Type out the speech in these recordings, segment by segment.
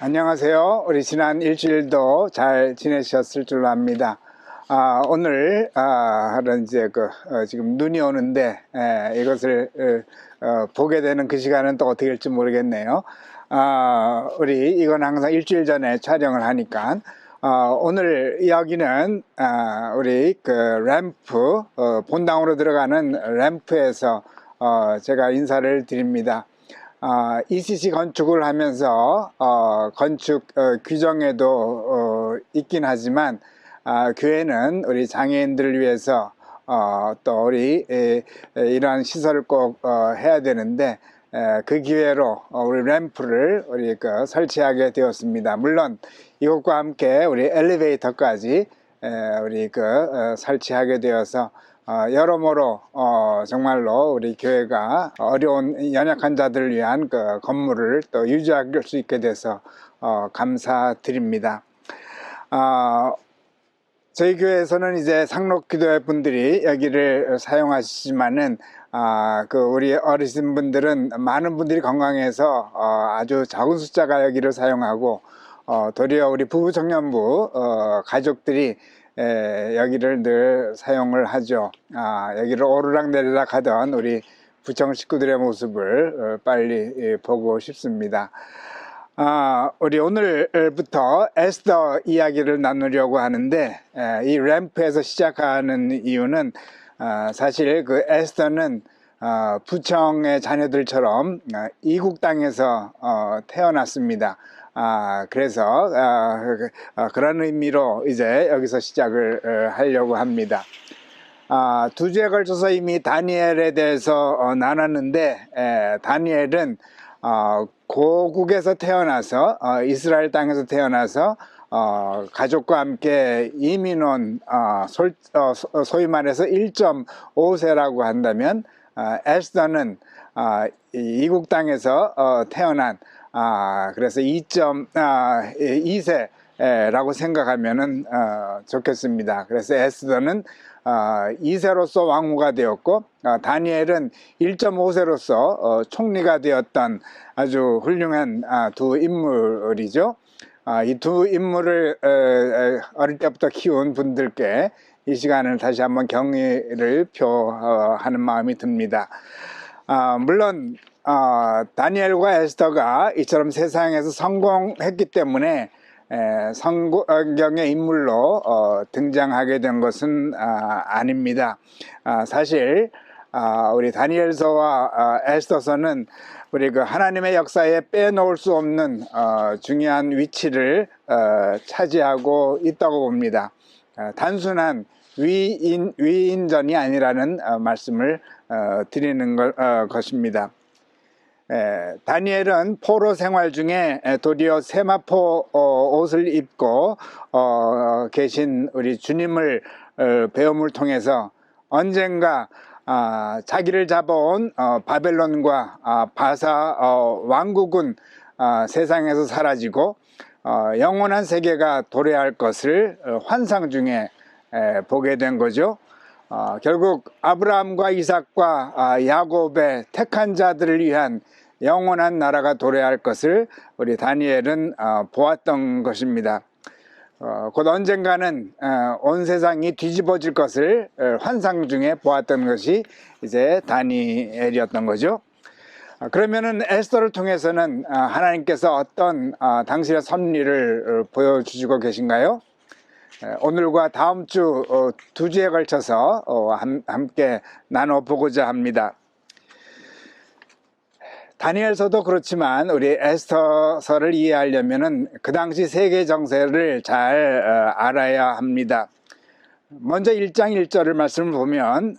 안녕하세요. 우리 지난 일주일도 잘 지내셨을 줄로 압니다. 오늘 하는 이제 지금 눈이 오는데 이것을 보게 되는 그 시간은 또 어떻게 될지 모르겠네요. 우리 이건 항상 일주일 전에 촬영을 하니까 오늘 이야기는 우리 그 램프 본당으로 들어가는 램프에서 제가 인사를 드립니다. ECC 건축을 하면서 건축 규정에도 있긴 하지만 교회는 우리 장애인들을 위해서 또 우리 이러한 시설을 꼭 해야 되는데 그 기회로 우리 램프를 우리 설치하게 되었습니다. 물론 이것과 함께 우리 엘리베이터까지 우리 설치하게 되어서 여러모로 정말로 우리 교회가 어려운 연약한 자들을 위한 그 건물을 또 유지할 수 있게 돼서 감사드립니다. 저희 교회에서는 이제 상록기도회 분들이 여기를 사용하시지만은 우리 어르신 분들은 많은 분들이 건강해서 아주 적은 숫자가 여기를 사용하고 도리어 우리 부부 청년부 가족들이 여기를 늘 사용을 하죠. 여기를 오르락내리락 하던 우리 부청 식구들의 모습을 빨리 보고 싶습니다. 우리 오늘부터 에스더 이야기를 나누려고 하는데 이 램프에서 시작하는 이유는 사실 그 에스더는 부청의 자녀들처럼 이국 땅에서 태어났습니다. 그래서 그런 의미로 이제 여기서 시작을 하려고 합니다. 두 주에 걸쳐서 이미 다니엘에 대해서 나눴는데 다니엘은 고국에서 태어나서 이스라엘 땅에서 태어나서 가족과 함께 이민 온 소위 말해서 1.5세라고 한다면 에스더는 이국 땅에서 태어난 그래서 2.2세라고 생각하면은 좋겠습니다. 그래서 에스더는 2세로서 왕후가 되었고 다니엘은 1.5세로서 총리가 되었던 아주 훌륭한 두 인물이죠. 이 두 인물을 어릴 때부터 키운 분들께 이 시간을 다시 한번 경의를 표하는 마음이 듭니다. 물론 다니엘과 에스더가 이처럼 세상에서 성공했기 때문에 성경의 인물로 등장하게 된 것은 아닙니다. 사실 우리 다니엘서와 에스더서는 우리 하나님의 역사에 빼놓을 수 없는 중요한 위치를 차지하고 있다고 봅니다. 단순한 위인전이 아니라는 말씀을 드리는 것입니다. 다니엘은 포로 생활 중에 도리어 세마포 옷을 입고 계신 우리 주님을 배움을 통해서 언젠가 자기를 잡아온 바벨론과 바사 왕국은 세상에서 사라지고 영원한 세계가 도래할 것을 환상 중에 보게 된 거죠. 결국 아브라함과 이삭과 야곱의 택한 자들을 위한 영원한 나라가 도래할 것을 우리 다니엘은 보았던 것입니다. 곧 언젠가는 온 세상이 뒤집어질 것을 환상 중에 보았던 것이 이제 다니엘이었던 거죠. 그러면은 에스더를 통해서는 하나님께서 어떤 당신의 섭리를 보여주시고 계신가요? 오늘과 다음 주 두 주에 걸쳐서 함께 나눠보고자 합니다. 다니엘서도 그렇지만 우리 에스더서를 이해하려면 그 당시 세계 정세를 잘 알아야 합니다. 먼저 1장 1절을 말씀을 보면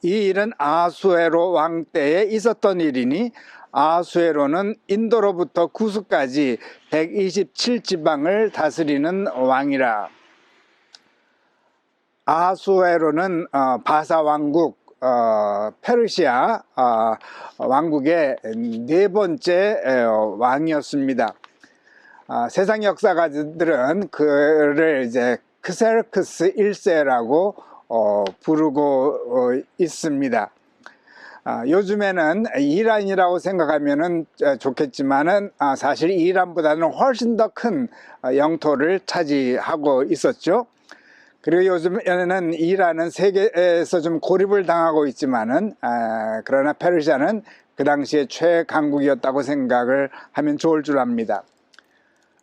이 일은 아수에로 왕 때에 있었던 일이니 아수에로는 인도로부터 구스까지 127지방을 다스리는 왕이라. 아수에로는 바사 왕국, 페르시아 왕국의 네 번째 왕이었습니다. 세상 역사가들은 그를 이제 크세르크스 1세라고 부르고 있습니다. 요즘에는 이란이라고 생각하면은 좋겠지만은 사실 이란보다는 훨씬 더 큰 영토를 차지하고 있었죠. 그리고 요즘에는 이란은 세계에서 좀 고립을 당하고 있지만은 그러나 페르시아는 그 당시에 최강국이었다고 생각을 하면 좋을 줄 압니다.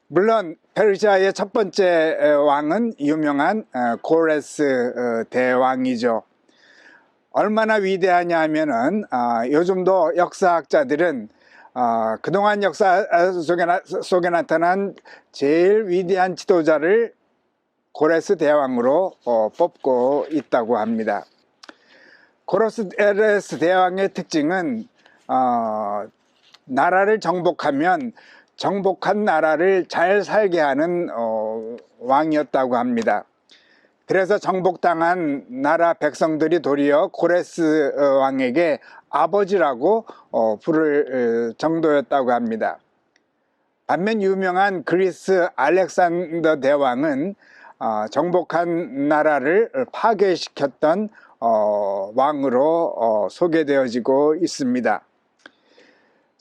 물론 페르시아의 첫 번째 왕은 유명한 고레스 대왕이죠. 얼마나 위대하냐 하면은 요즘도 역사학자들은 그동안 역사 속에 나타난 제일 위대한 지도자를 고레스 대왕으로 뽑고 있다고 합니다. 고레스 대왕의 특징은 나라를 정복하면 정복한 나라를 잘 살게 하는 왕이었다고 합니다. 그래서 정복당한 나라 백성들이 도리어 고레스 왕에게 아버지라고 부를 정도였다고 합니다. 반면 유명한 그리스 알렉산더 대왕은 정복한 나라를 파괴시켰던 왕으로 소개되어지고 있습니다.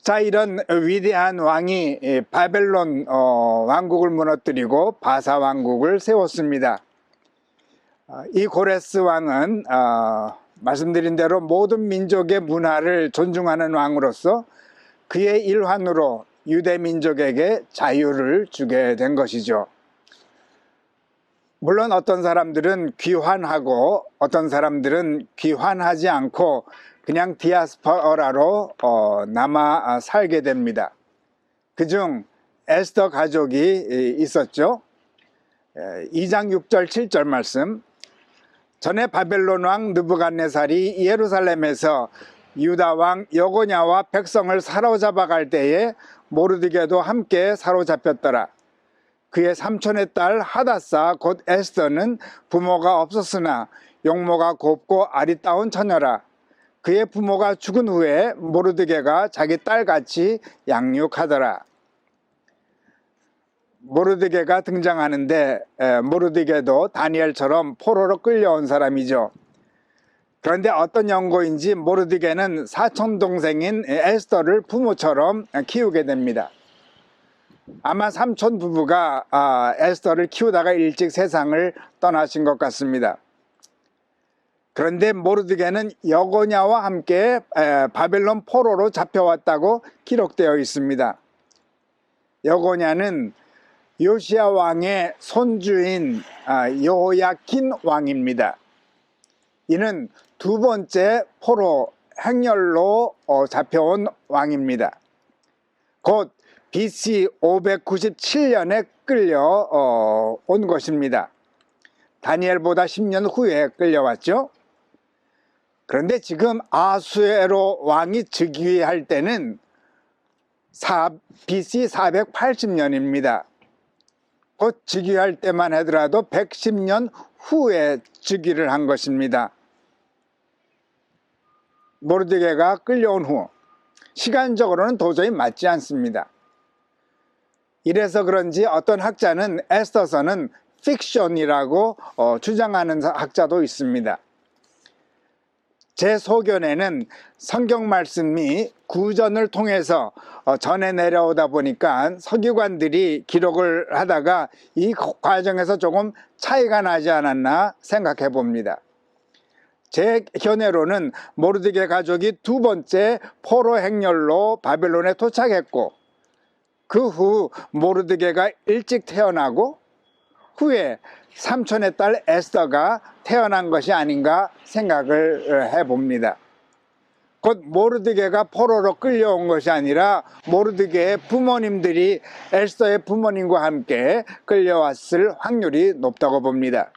자, 이런 위대한 왕이 바벨론 왕국을 무너뜨리고 바사 왕국을 세웠습니다. 이 고레스 왕은 말씀드린 대로 모든 민족의 문화를 존중하는 왕으로서 그의 일환으로 유대 민족에게 자유를 주게 된 것이죠. 물론 어떤 사람들은 귀환하고 어떤 사람들은 귀환하지 않고 그냥 디아스포라로 남아 살게 됩니다. 그중 에스더 가족이 있었죠. 2장 6절 7절 말씀. 전에 바벨론 왕 느부갓네살이 예루살렘에서 유다 왕 여고냐와 백성을 사로잡아 갈 때에 모르드게도 함께 사로잡혔더라. 그의 삼촌의 딸 하다사 곧 에스더는 부모가 없었으나 용모가 곱고 아리따운 처녀라. 그의 부모가 죽은 후에 모르드게가 자기 딸같이 양육하더라. 모르드게가 등장하는데 모르드게도 다니엘처럼 포로로 끌려온 사람이죠. 그런데 어떤 연고인지 모르드게는 사촌동생인 에스더를 부모처럼 키우게 됩니다. 아마 삼촌 부부가 에스더를 키우다가 일찍 세상을 떠나신 것 같습니다. 그런데 모르드게는 여고냐와 함께 바벨론 포로로 잡혀왔다고 기록되어 있습니다. 여고냐는 요시야 왕의 손주인 여호야킨 왕입니다. 이는 두 번째 포로 행렬로 잡혀온 왕입니다. 곧 BC 597년에 끌려온 것입니다. 다니엘보다 10년 후에 끌려왔죠. 그런데 지금 아수에로 왕이 즉위할 때는 BC 480년입니다. 곧 즉위할 때만 하더라도 110년 후에 즉위를 한 것입니다. 모르드게가 끌려온 후 시간적으로는 도저히 맞지 않습니다. 이래서 그런지 어떤 학자는 에스더서는 픽션이라고 주장하는 학자도 있습니다. 제 소견에는 성경 말씀이 구전을 통해서 전해 내려오다 보니까 서기관들이 기록을 하다가 이 과정에서 조금 차이가 나지 않았나 생각해 봅니다. 제 견해로는 모르드게 가족이 두 번째 포로 행렬로 바벨론에 도착했고 그 후 모르드게가 일찍 태어나고 후에 삼촌의 딸 에스더가 태어난 것이 아닌가 생각을 해봅니다. 곧 모르드게가 포로로 끌려온 것이 아니라 모르드게의 부모님들이 에스더의 부모님과 함께 끌려왔을 확률이 높다고 봅니다.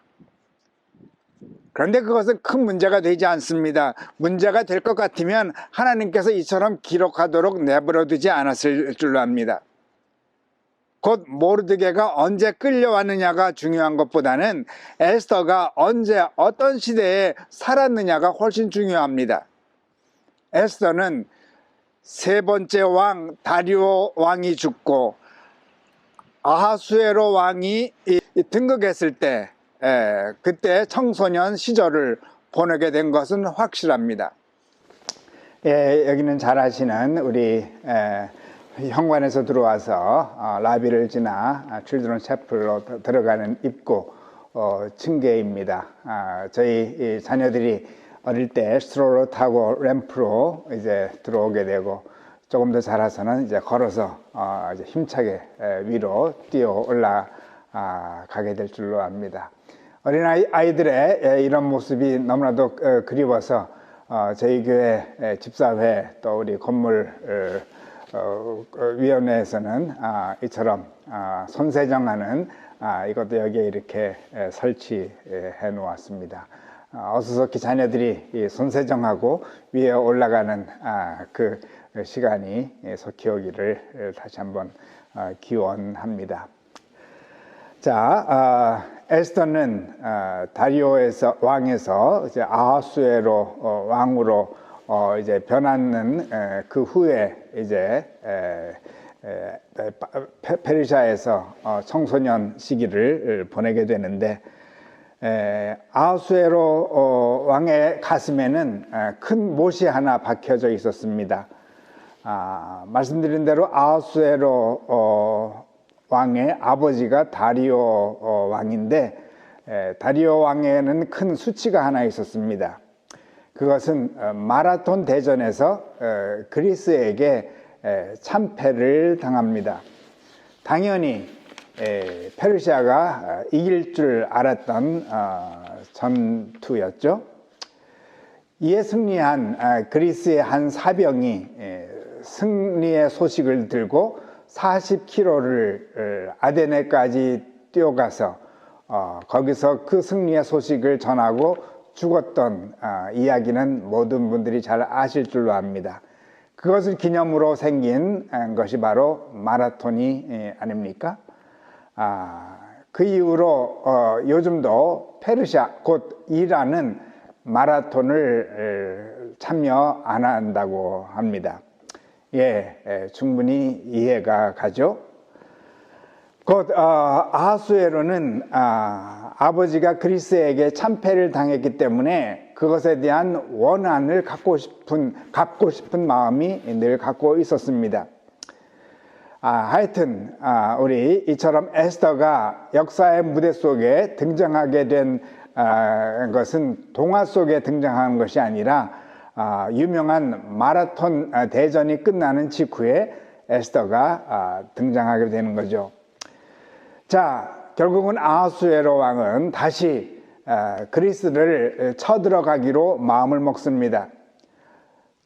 그런데 그것은 큰 문제가 되지 않습니다. 문제가 될 것 같으면 하나님께서 이처럼 기록하도록 내버려두지 않았을 줄로 압니다. 곧 모르드게가 언제 끌려왔느냐가 중요한 것보다는 에스더가 언제 어떤 시대에 살았느냐가 훨씬 중요합니다. 에스더는 세 번째 왕 다리오 왕이 죽고 아하수에로 왕이 등극했을 때 그때 청소년 시절을 보내게 된 것은 확실합니다. 예, 여기는 잘 아시는 우리 현관에서 들어와서 라비를 지나 칠드런 채플로 들어가는 입구 층계입니다. 저희 자녀들이 어릴 때 스트롤러 타고 램프로 이제 들어오게 되고 조금 더 자라서는 이제 걸어서 이제 힘차게 위로 뛰어 올라가게 될 줄로 압니다. 어린 아이들의 이런 모습이 너무나도 그리워서 저희 교회 집사회 또 우리 건물 위원회에서는 이처럼 손세정하는 이것도 여기에 이렇게 설치해 놓았습니다. 어수선히 자녀들이 이 손세정하고 위에 올라가는 그 시간이 속히 오기를 다시 한번 기원합니다. 자, 에스더는 다리오에서 왕에서 이제 아하수에로 왕으로 이제 변하는 그 후에 이제 페르시아에서 청소년 시기를 보내게 되는데 아하수에로 왕의 가슴에는 큰 못이 하나 박혀져 있었습니다. 말씀드린 대로 아하수에로 왕의 아버지가 다리오 왕인데 다리오 왕에는 큰 수치가 하나 있었습니다. 그것은 마라톤 대전에서 그리스에게 참패를 당합니다. 당연히 페르시아가 이길 줄 알았던 전투였죠. 이에 승리한 그리스의 한 사병이 승리의 소식을 들고 40km를 아데네까지 뛰어가서 거기서 그 승리의 소식을 전하고 죽었던 이야기는 모든 분들이 잘 아실 줄로 압니다. 그것을 기념으로 생긴 것이 바로 마라톤이 아닙니까? 그 이후로 요즘도 페르시아 곧 이란은 마라톤을 참여 안 한다고 합니다. 예, 충분히 이해가 가죠. 곧 아하수에로는 아버지가 그리스에게 참패를 당했기 때문에 그것에 대한 원한을 갚고 싶은 마음이 늘 갖고 있었습니다. 하여튼 우리 이처럼 에스더가 역사의 무대 속에 등장하게 된 것은 동화 속에 등장한 것이 아니라 유명한 마라톤 대전이 끝나는 직후에 에스더가 등장하게 되는 거죠. 자, 결국은 아하수에로 왕은 다시 그리스를 쳐들어가기로 마음을 먹습니다.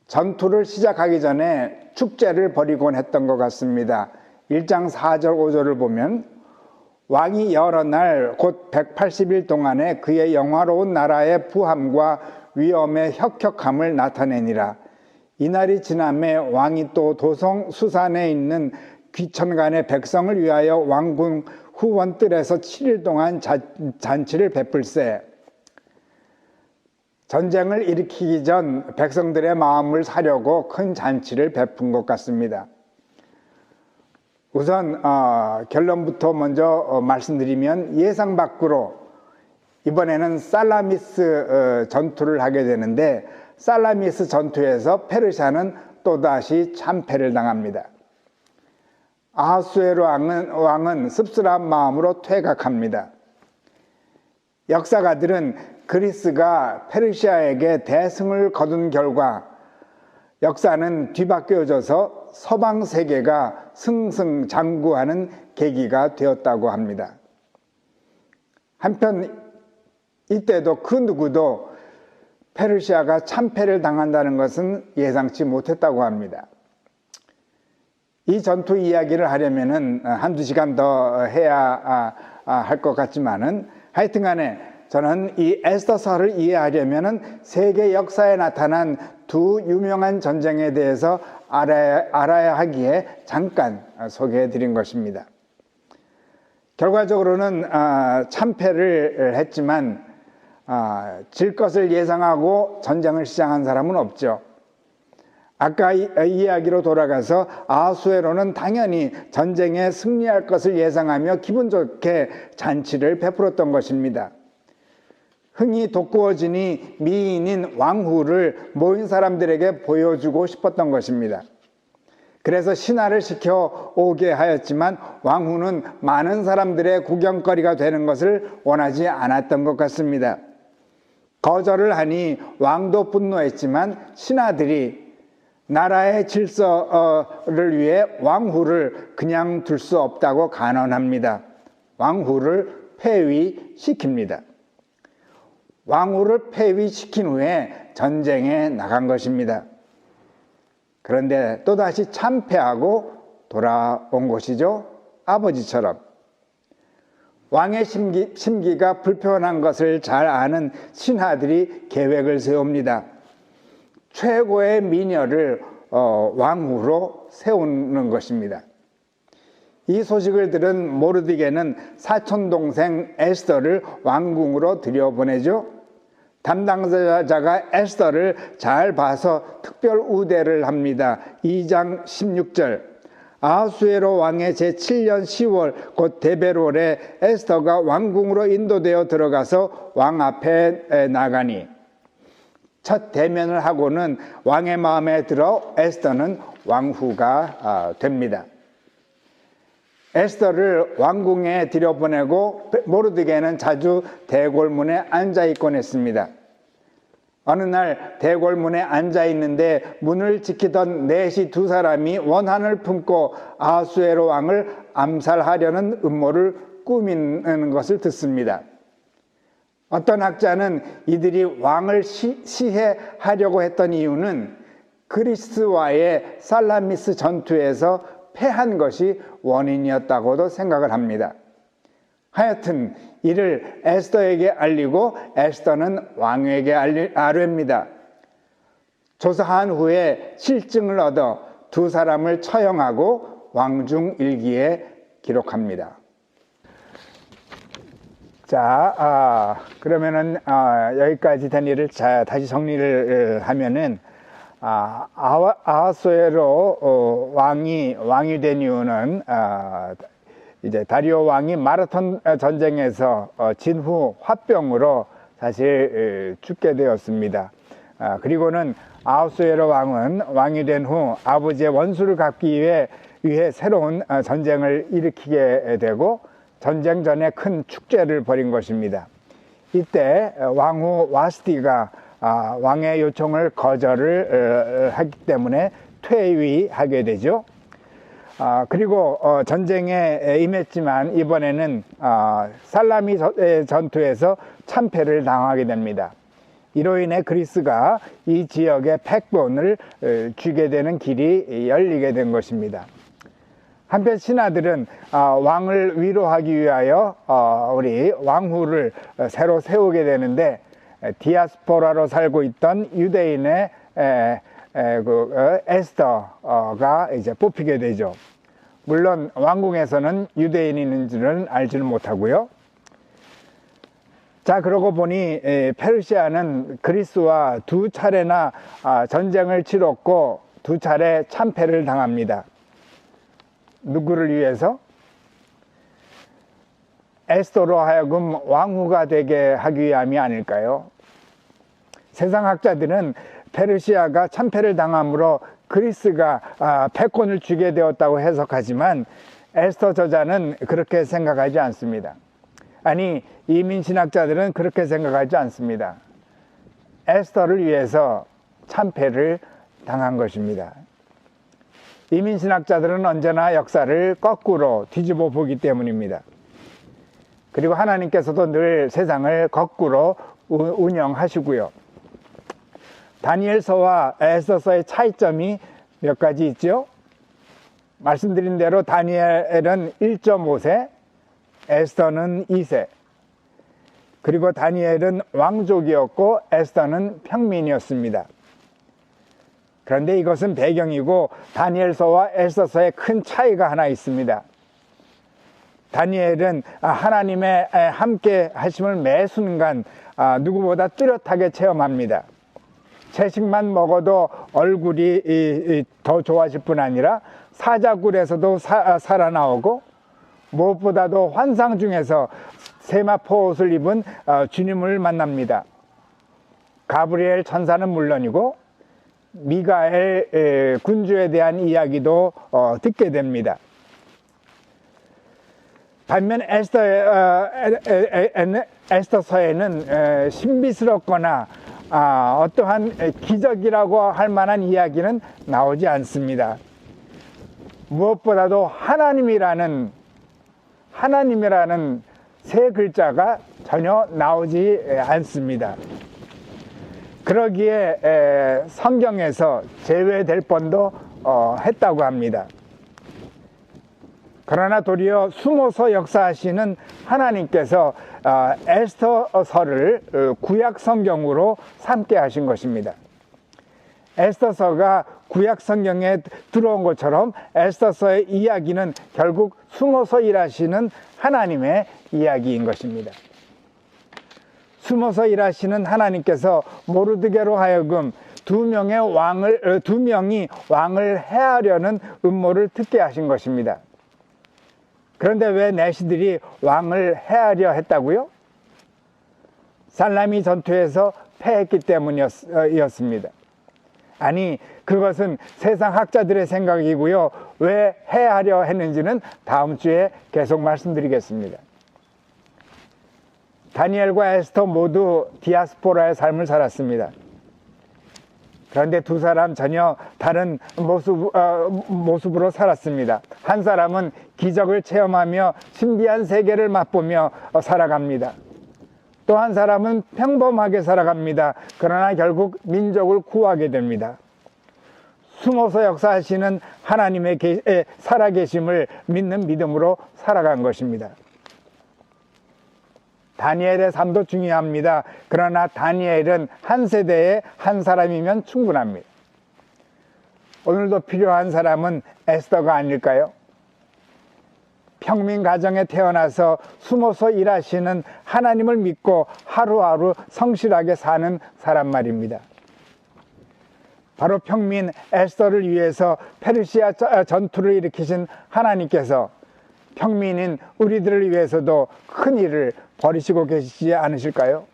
전투를 시작하기 전에 축제를 벌이곤 했던 것 같습니다. 1장 4절 5절을 보면 왕이 여러 날 곧 180일 동안에 그의 영화로운 나라의 부함과 위엄의 혁혁함을 나타내니라. 이날이 지남에 왕이 또 도성 수산에 있는 귀천간의 백성을 위하여 왕궁 후원뜰에서 7일 동안 잔치를 베풀세. 전쟁을 일으키기 전 백성들의 마음을 사려고 큰 잔치를 베푼 것 같습니다. 우선 결론부터 먼저 말씀드리면 예상 밖으로 이번에는 살라미스 전투를 하게 되는데 살라미스 전투에서 페르시아는 또다시 참패를 당합니다. 아하수에로 왕은 씁쓸한 마음으로 퇴각합니다. 역사가들은 그리스가 페르시아에게 대승을 거둔 결과 역사는 뒤바뀌어져서 서방 세계가 승승장구하는 계기가 되었다고 합니다. 한편 이때도 그 누구도 페르시아가 참패를 당한다는 것은 예상치 못했다고 합니다. 이 전투 이야기를 하려면은 한두 시간 더 해야 할 것 같지만은 하여튼간에 저는 이 에스더서를 이해하려면은 세계 역사에 나타난 두 유명한 전쟁에 대해서 알아야 하기에 잠깐 소개해 드린 것입니다. 결과적으로는 참패를 했지만 질 것을 예상하고 전쟁을 시작한 사람은 없죠. 아까 이야기로 돌아가서 아하수에로는 당연히 전쟁에 승리할 것을 예상하며 기분 좋게 잔치를 베풀었던 것입니다. 흥이 돋구어지니 미인인 왕후를 모인 사람들에게 보여주고 싶었던 것입니다. 그래서 신하를 시켜 오게 하였지만 왕후는 많은 사람들의 구경거리가 되는 것을 원하지 않았던 것 같습니다. 거절을 하니 왕도 분노했지만 신하들이 나라의 질서를 위해 왕후를 그냥 둘 수 없다고 간언합니다. 왕후를 폐위시킵니다. 왕후를 폐위시킨 후에 전쟁에 나간 것입니다. 그런데 또다시 참패하고 돌아온 것이죠. 아버지처럼. 왕의 심기가 불편한 것을 잘 아는 신하들이 계획을 세웁니다. 최고의 미녀를 왕후로 세우는 것입니다. 이 소식을 들은 모르드게는 사촌동생 에스더를 왕궁으로 들여보내죠. 담당자가 에스더를 잘 봐서 특별 우대를 합니다. 2장 16절. 아하수에로 왕의 제7년 10월 곧 데베롤에 에스더가 왕궁으로 인도되어 들어가서 왕 앞에 나가니 첫 대면을 하고는 왕의 마음에 들어 에스더는 왕후가 됩니다. 에스더를 왕궁에 들여보내고 모르드게는 자주 대궐문에 앉아있곤 했습니다. 어느 날 대궐문에 앉아있는데 문을 지키던 내시 두 사람이 원한을 품고 아하수에로 왕을 암살하려는 음모를 꾸미는 것을 듣습니다. 어떤 학자는 이들이 왕을 시해하려고 했던 이유는 그리스와의 살라미스 전투에서 패한 것이 원인이었다고도 생각을 합니다. 하여튼 이를 에스더에게 알리고 에스더는 왕에게 아뢰입니다. 조사한 후에 실증을 얻어 두 사람을 처형하고 왕중 일기에 기록합니다. 자, 그러면은 여기까지 된 일을 다시 정리를 하면은 아하수에로 왕이 된 이유는 이제 다리오 왕이 마라톤 전쟁에서 진 후 화병으로 사실 죽게 되었습니다. 그리고는 아하수에로 왕은 왕이 된 후 아버지의 원수를 갚기 위해 새로운 전쟁을 일으키게 되고 전쟁 전에 큰 축제를 벌인 것입니다. 이때 왕후 와스티가 왕의 요청을 거절을 하기 때문에 퇴위하게 되죠. 그리고 전쟁에 임했지만 이번에는 살라미 전투에서 참패를 당하게 됩니다. 이로 인해 그리스가 이 지역의 패권을 쥐게 되는 길이 열리게 된 것입니다. 한편 신하들은 왕을 위로하기 위하여 우리 왕후를 새로 세우게 되는데 디아스포라로 살고 있던 유대인의 에스더가 이제 뽑히게 되죠. 물론 왕궁에서는 유대인이 있는 줄은 알지는 못하고요. 자, 그러고 보니 페르시아는 그리스와 두 차례나 전쟁을 치렀고 두 차례 참패를 당합니다. 누구를 위해서? 에스더로 하여금 왕후가 되게 하기 위함이 아닐까요? 세상 학자들은 페르시아가 참패를 당함으로 그리스가 패권을 쥐게 되었다고 해석하지만 에스더 저자는 그렇게 생각하지 않습니다. 아니, 이민신학자들은 그렇게 생각하지 않습니다. 에스더를 위해서 참패를 당한 것입니다. 이민신학자들은 언제나 역사를 거꾸로 뒤집어 보기 때문입니다. 그리고 하나님께서도 늘 세상을 거꾸로 운영하시고요. 다니엘서와 에스더서의 차이점이 몇 가지 있죠. 말씀드린 대로 다니엘은 1.5세, 에스더는 2세. 그리고 다니엘은 왕족이었고 에스더는 평민이었습니다. 그런데 이것은 배경이고 다니엘서와 에스더서에 큰 차이가 하나 있습니다. 다니엘은 하나님의 함께 하심을 매 순간 누구보다 뚜렷하게 체험합니다. 채식만 먹어도 얼굴이 더 좋아질 뿐 아니라 사자굴에서도 살아나오고 무엇보다도 환상 중에서 세마포 옷을 입은 주님을 만납니다. 가브리엘 천사는 물론이고 미가엘 군주에 대한 이야기도 듣게 됩니다. 반면 에스더서에는 신비스럽거나 어떠한 기적이라고 할 만한 이야기는 나오지 않습니다. 무엇보다도 하나님이라는 세 글자가 전혀 나오지 않습니다. 그러기에 성경에서 제외될 뻔도 했다고 합니다. 그러나 도리어 숨어서 역사하시는 하나님께서 에스더서를 구약 성경으로 삼게 하신 것입니다. 에스더서가 구약 성경에 들어온 것처럼 에스더서의 이야기는 결국 숨어서 일하시는 하나님의 이야기인 것입니다. 숨어서 일하시는 하나님께서 모르드게로 하여금 두 명이 왕을 해하려는 음모를 듣게 하신 것입니다. 그런데 왜 내시들이 왕을 해하려 했다고요? 살라미 전투에서 패했기 때문이었습니다. 아니, 그것은 세상 학자들의 생각이고요. 왜 해하려 했는지는 다음 주에 계속 말씀드리겠습니다. 다니엘과 에스더 모두 디아스포라의 삶을 살았습니다. 그런데 두 사람 전혀 다른 모습으로 살았습니다. 한 사람은 기적을 체험하며 신비한 세계를 맛보며 살아갑니다. 또 한 사람은 평범하게 살아갑니다. 그러나 결국 민족을 구하게 됩니다. 숨어서 역사하시는 하나님의 살아계심을 믿는 믿음으로 살아간 것입니다. 다니엘의 삶도 중요합니다. 그러나 다니엘은 한 세대에 한 사람이면 충분합니다. 오늘도 필요한 사람은 에스더가 아닐까요? 평민 가정에 태어나서 숨어서 일하시는 하나님을 믿고 하루하루 성실하게 사는 사람 말입니다. 바로 평민 에스더를 위해서 페르시아 전투를 일으키신 하나님께서 평민인 우리들을 위해서도 큰 일을 벌이시고 계시지 않으실까요?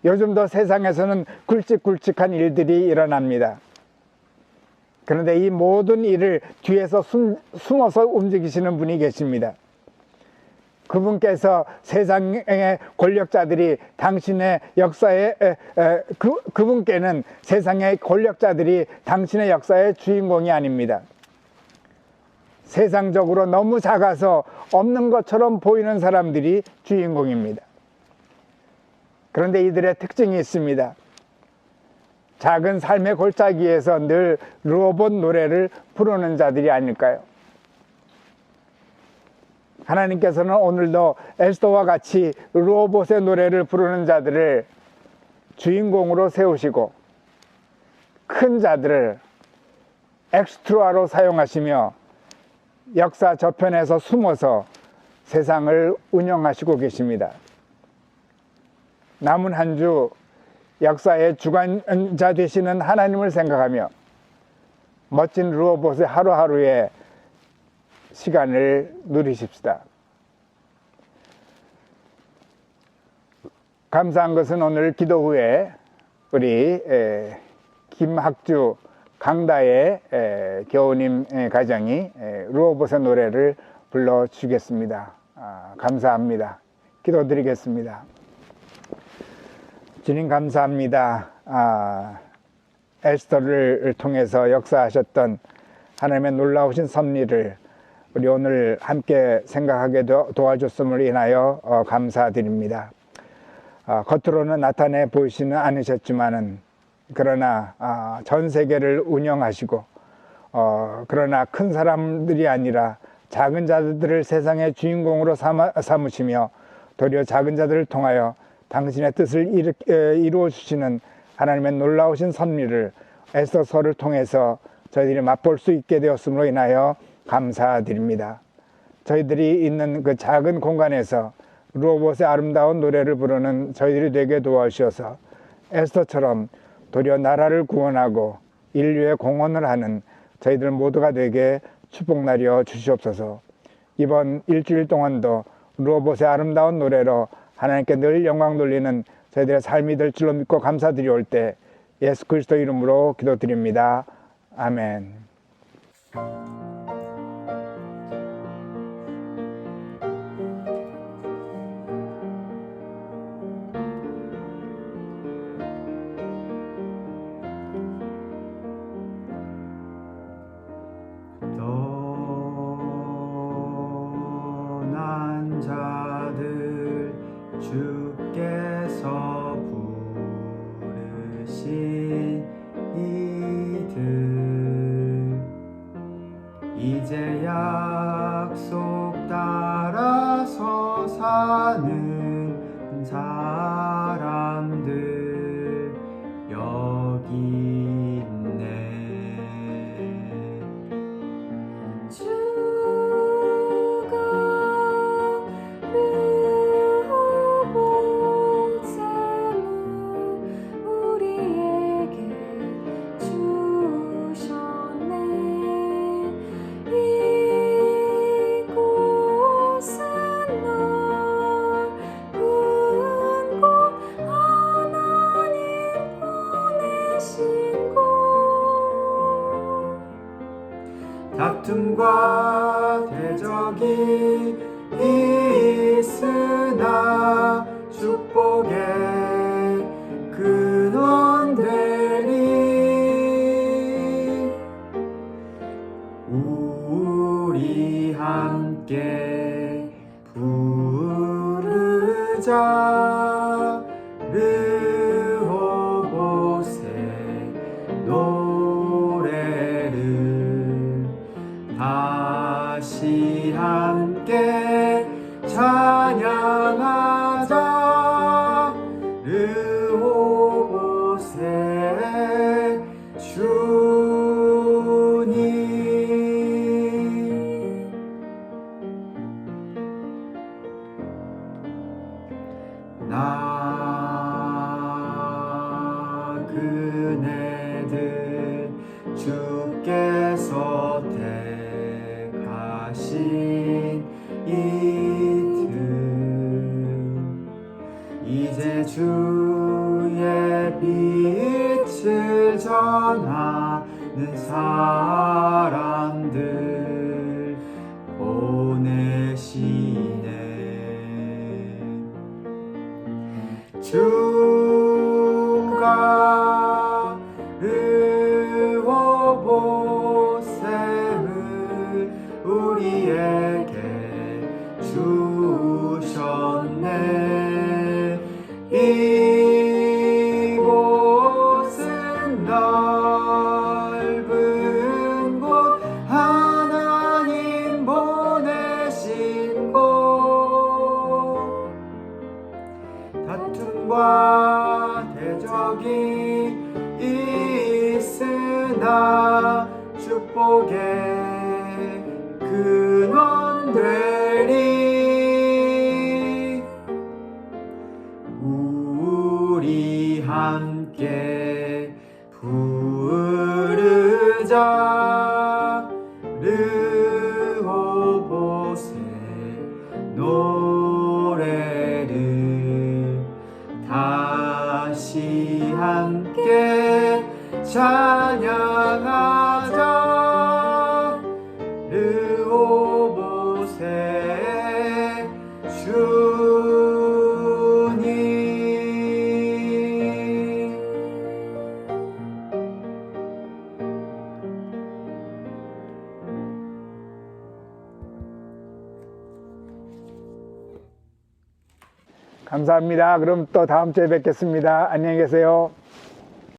요즘도 세상에서는 굵직굵직한 일들이 일어납니다. 그런데 이 모든 일을 뒤에서 숨어서 움직이시는 분이 계십니다. 그분께서 세상의 권력자들이 당신의 역사에 그분께는 세상의 권력자들이 당신의 역사의 주인공이 아닙니다. 세상적으로 너무 작아서 없는 것처럼 보이는 사람들이 주인공입니다. 그런데 이들의 특징이 있습니다. 작은 삶의 골짜기에서 늘 르호봇 노래를 부르는 자들이 아닐까요? 하나님께서는 오늘도 에스더와 같이 르호봇의 노래를 부르는 자들을 주인공으로 세우시고 큰 자들을 엑스트라로 사용하시며 역사 저편에서 숨어서 세상을 운영하시고 계십니다. 남은 한 주 역사의 주관자 되시는 하나님을 생각하며 멋진 르호봇의 하루하루의 시간을 누리십시다. 감사한 것은 오늘 기도 후에 우리 김학주 강다의 교우님 가정이 르호봇의 노래를 불러주겠습니다. 감사합니다. 기도드리겠습니다. 주님 감사합니다. 에스더를 통해서 역사하셨던 하나님의 놀라우신 섭리를 우리 오늘 함께 생각하게 도와줬음을 인하여 감사드립니다. 겉으로는 나타내 보이지는 않으셨지만은 그러나 전 세계를 운영하시고 그러나 큰 사람들이 아니라 작은 자들을 세상의 주인공으로 삼으시며 도리어 작은 자들을 통하여 당신의 뜻을 이루어 주시는 하나님의 놀라우신 섭리를 에스더서를 통해서 저희들이 맛볼 수 있게 되었음으로 인하여 감사드립니다. 저희들이 있는 그 작은 공간에서 르호봇의 아름다운 노래를 부르는 저희들이 되게 도와주셔서 에스더처럼 도리어 나라를 구원하고 인류의 공헌을 하는 저희들 모두가 되게 축복나려 주시옵소서. 이번 일주일 동안도 루오봇의 아름다운 노래로 하나님께 늘 영광 돌리는 저희들의 삶이 될 줄로 믿고 감사드리올 때 예수 그리스도 이름으로 기도드립니다. 아멘. 떠난 자들 주께서 부르신 이들 이제 약속 따라서 사는 사람들 여기 있네. 주가 르호봇샘을 우리에게 주셨네. 이곳은 넓은 곳, 하나님 보내신 곳. 다툼과 대적이 있으나 축복의 근원 되리. 우리 함께 부르자 르호봇의 노래를 다시 함께 찬양하자 르호봇의 주님. 나 그네들 주께서 택하신 이들 이제 주의 빛을 전하는 사람들 보내시네. 주가 르호봇샘을 우리에게 주셨네. 이곳은 넓은 곳, 하나님 보내신 곳. 다툼과 대적이 있으나 축복의 근원 되리. 우리 함께 부르자 르호봇의 노래를 다시 함께 찬양하자 르호봇의 주님. 감사합니다. 그럼 또 다음 주에 뵙겠습니다. 안녕히 계세요.